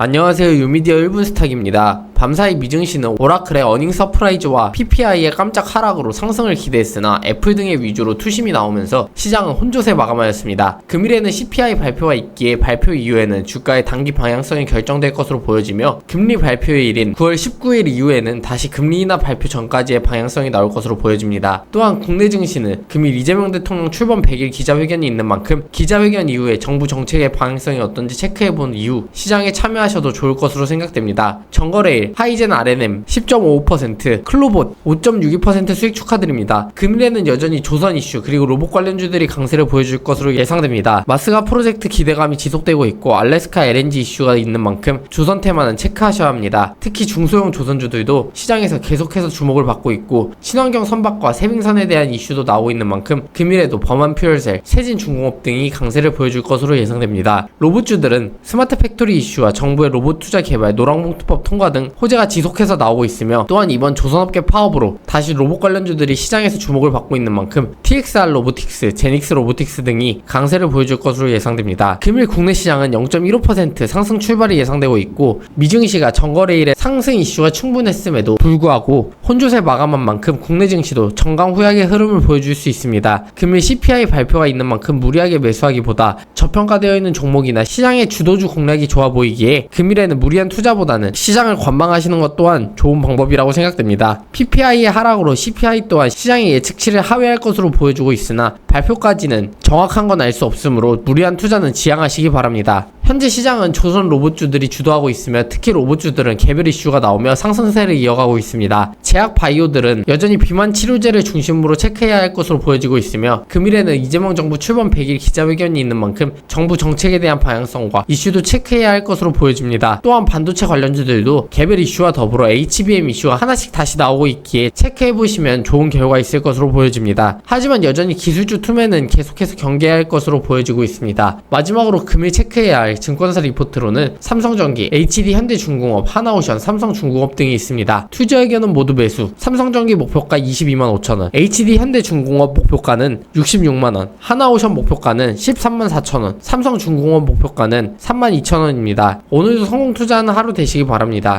안녕하세요. 유미디어 1분 스탁입니다. 밤사이 미증시는 오라클의 어닝 서프라이즈와 PPI의 깜짝 하락으로 상승을 기대했으나 애플 등의 위주로 투심이 나오면서 시장은 혼조세 마감하였습니다. 금일에는 CPI 발표가 있기에 발표 이후에는 주가의 단기 방향성이 결정될 것으로 보여지며 금리 발표일인 9월 19일 이후에는 다시 금리 인하 발표 전까지의 방향성이 나올 것으로 보여집니다. 또한 국내 증시는 금일 이재명 대통령 출범 100일 기자회견이 있는 만큼 기자회견 이후에 정부 정책의 방향성이 어떤지 체크해본 이후 시장에 참여하셔도 좋을 것으로 생각됩니다. 전거래일 하이젠 R&M 10.55%, 클로봇 5.62% 수익 축하드립니다. 금일에는 여전히 조선 이슈 그리고 로봇 관련주들이 강세를 보여줄 것으로 예상됩니다. 마스가 프로젝트 기대감이 지속되고 있고 알래스카 LNG 이슈가 있는 만큼 조선 테마는 체크하셔야 합니다. 특히 중소형 조선주들도 시장에서 계속해서 주목을 받고 있고 친환경 선박과 세빙선에 대한 이슈도 나오고 있는 만큼 금일에도 범한 퓨얼셀, 세진중공업 등이 강세를 보여줄 것으로 예상됩니다. 로봇주들은 스마트 팩토리 이슈와 정부의 로봇 투자 개발, 노랑봉투법 통과 등 호재가 지속해서 나오고 있으며 또한 이번 조선업계 파업으로 다시 로봇 관련주들이 시장에서 주목을 받고 있는 만큼 TXR 로보틱스, 제닉스 로보틱스 등이 강세를 보여줄 것으로 예상됩니다. 금일 국내 시장은 0.15% 상승 출발이 예상되고 있고 미증시가 전거래일에 상승 이슈가 충분했음에도 불구하고 혼조세 마감한 만큼 국내 증시도 정강후약의 흐름을 보여줄 수 있습니다. 금일 CPI 발표가 있는 만큼 무리하게 매수하기보다 저평가되어 있는 종목이나 시장의 주도주 공략이 좋아 보이기에 금일에는 무리한 투자보다는 시장을 관망하시는 것 또한 좋은 방법이라고 생각됩니다. PPI의 하락으로 CPI 또한 시장의 예측치를 하회할 것으로 보여주고 있으나 발표까지는 정확한 건 알 수 없으므로 무리한 투자는 지양하시기 바랍니다. 현재 시장은 조선 로봇주들이 주도하고 있으며 특히 로봇주들은 개별 이슈가 나오며 상승세를 이어가고 있습니다. 제약 바이오들은 여전히 비만 치료제를 중심으로 체크해야 할 것으로 보여지고 있으며 금일에는 이재명 정부 출범 100일 기자회견이 있는 만큼 정부 정책에 대한 방향성과 이슈도 체크해야 할 것으로 보여집니다. 또한 반도체 관련주들도 개별 이슈와 더불어 HBM 이슈가 하나씩 다시 나오고 있기에 체크해보시면 좋은 결과 있을 것으로 보여집니다. 하지만 여전히 기술주 투매는 계속해서 경계해야 할 것으로 보여지고 있습니다. 마지막으로 금일 체크해야 할 증권사 리포트로는 삼성전기, HD 현대중공업, 하나오션, 삼성중공업 등이 있습니다. 투자 의견은 모두 매수. 삼성전기 목표가 22만 5천원, HD 현대중공업 목표가는 66만원, 하나오션 목표가는 13만 4천원, 삼성중공업 목표가는 3만 2천원입니다. 오늘도 성공 투자하는 하루 되시기 바랍니다.